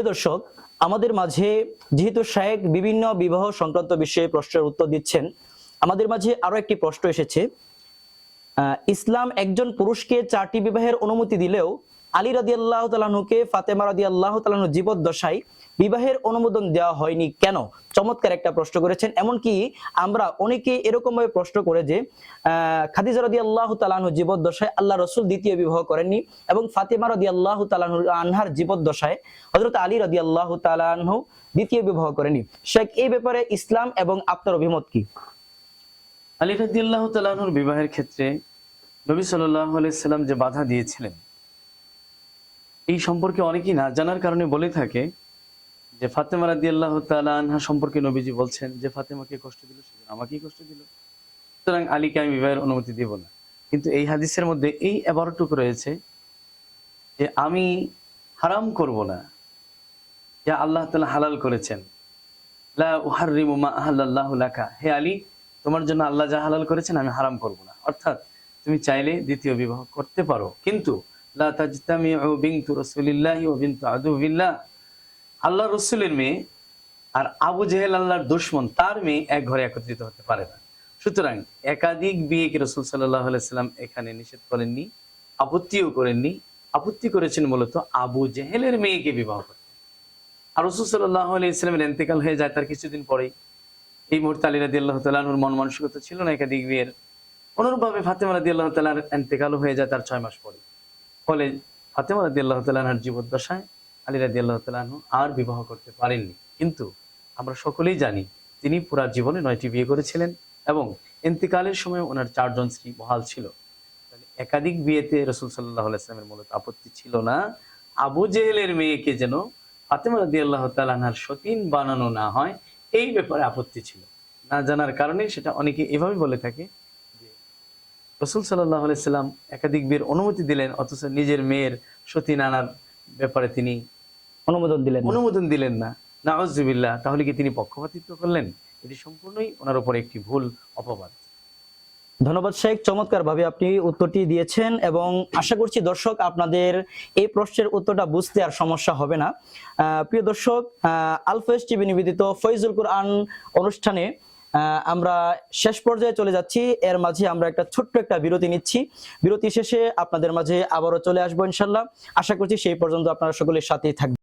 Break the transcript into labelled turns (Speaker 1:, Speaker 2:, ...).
Speaker 1: প্রিয় দর্শক, আমাদের মাঝে যেহেতু শায়েখ বিভিন্ন বিবাহ সংক্রান্ত বিষয়ে প্রশ্নের উত্তর দিচ্ছেন, আমাদের মাঝে আরো একটি প্রশ্ন এসেছে। ইসলাম একজন পুরুষকে 4টি বিবাহের অনুমতি দিলেও আলী রাদিয়াল্লাহু তাআলা আনহুকে ফাতেমা রাদিয়াল্লাহু তাআলা আনহু জীবদ্দশায় বিবাহের অনুমোদন দেওয়া হয়নি কেন? চমৎকার একটা প্রশ্ন করেছেন। এমনকি আমরা অনেকে এরকম ভাবে প্রশ্ন করে যে খাদিজা রাদিয়াল্লাহু তাআলা আনহু জীবদ্দশায় আল্লাহ রাসূল দ্বিতীয় বিবাহ করেননি এবং ফাতেমা রাদিয়াল্লাহু তাআলা আনহার জীবদ্দশায় হযরত আলী রাদিয়াল্লাহু তাআলা আনহু দ্বিতীয় বিবাহ করেননি। শেখ, এই ব্যাপারে ইসলাম এবং আপনার অভিমত কি?
Speaker 2: আলী রাদিয়াল্লাহু তাআলা আনহুর বিবাহের ক্ষেত্রে নবী সাল্লাল্লাহু আলাইহি সাল্লাম যে বাধা দিয়েছিলেন, এই সম্পর্কে অনেকেই না জানার কারণে বলে থাকে যে ফাতেমা রাদিয়াল্লাহু তাআলা আনহা সম্পর্কে নবীজি বলছেন যে ফাতেমাকে কষ্ট দিল সেজন্য আমাকেই কষ্ট দিল, সুতরাং আলীকে আমি বিবাহের অনুমতি দেব না। কিন্তু এই হাদিসের মধ্যে এই এবারটুকু রয়েছে যে আমি হারাম করব না যা আল্লাহ তাআলা হালাল করেছেন। লা উহাররিমু মা আহাল্লাল্লাহু লাকা, হে আলী, তোমার জন্য আল্লাহ যা হালাল করেছেন আমি হারাম করব না। অর্থাৎ তুমি চাইলে দ্বিতীয় বিবাহ করতে পারো, কিন্তু লা তাজতামিউ বিনতু রাসূলিল্লাহি ওয়া বিনতু আদুবিল্লাহ, আল্লাহ রাসূলের মেয়ে আর আবু জেহেল আল্লাহর দুশমন তার মেয়ে এক ঘরে একত্রিত হতে পারে না। সুতরাং একাধিক বিয়েকে রাসূল সাল্লাল্লাহু আলাইহি সাল্লাম এখানে নিষেধ করেননি, আপত্তিও করেননি। আপত্তি করেছেন মূলত আবু জেহেলের মেয়েকে বিবাহ করতে। আর রাসূল সাল্লাল্লাহু আলাইহি সাল্লামের ইন্তেকাল হয়ে যায় তার কিছুদিন পরেই। এই মুহূর্তে আলী রাদিয়াল্লাহু তাআলা আনহুর মন মানসিকতা ছিল না একাধিক বিয়ের। অনুরূপভাবে ফাতেমা রাদিয়াল্লাহু তাআলার ইন্তেকালও হয়ে যায় তার 6 মাস পরে। ফলে ফাতেমা রাদিয়াল্লাহু তাআলা আনহার জীবদ্দশায় আলী রাদিয়াল্লাহু তাআলা আনহু আর বিবাহ করতে পারেননি। কিন্তু আমরা সকলেই জানি তিনি পুরা জীবনে 9টি বিয়ে করেছিলেন এবং ইন্তেকালের সময় ওনার 4 জন স্ত্রী বহাল ছিল। তাহলে একাধিক বিয়েতে রাসূল সাল্লাল্লাহু আলাইহি ওয়াসাল্লামের মূলত আপত্তি ছিল না। আবু জেহেলের মেয়েকে যেন ফাতেমা রাদিয়াল্লাহু তাআলা আনহার সতীন বানানো না হয়, এই ব্যাপারে আপত্তি ছিল। না জানার কারণে সেটা অনেকে এভাবে বলে থাকে যে রাসূল সাল্লাল্লাহু আলাইহি সাল্লাম একাধিক বিয়ের অনুমতি দিলেন অথচ নিজের মেয়ের সতীন আনার ব্যাপারে তিনি অনুমোদন দিলেন না। নাউযুবিল্লাহ, তাহলে কি তিনি পক্ষপাতিত্ব করলেন? এটি সম্পূর্ণই ওনার উপর একটি ভুল অপবাদ।
Speaker 1: ধন্যবাদ শেখ, চমৎকার ভাবে আপনি উত্তরটি দিয়েছেন এবং আশা করছি দর্শক আপনাদের এই প্রশ্নের উত্তরটা বুঝতে আর সমস্যা হবে না। প্রিয় দর্শক, আল ফয়েজ টিভি নিবেদিত ফয়জুল কোরআন অনুষ্ঠানে আমরা শেষ পর্যায়ে চলে যাচ্ছি। এর মাঝে আমরা ছোট্ট একটা বিরতি নিচ্ছি। বিরতি শেষে আপনাদের মাঝে আবারও চলে আসবো ইনশাআল্লাহ। আশা করছি সেই পর্যন্ত আপনারা সকলের সাথেই থাকবেন।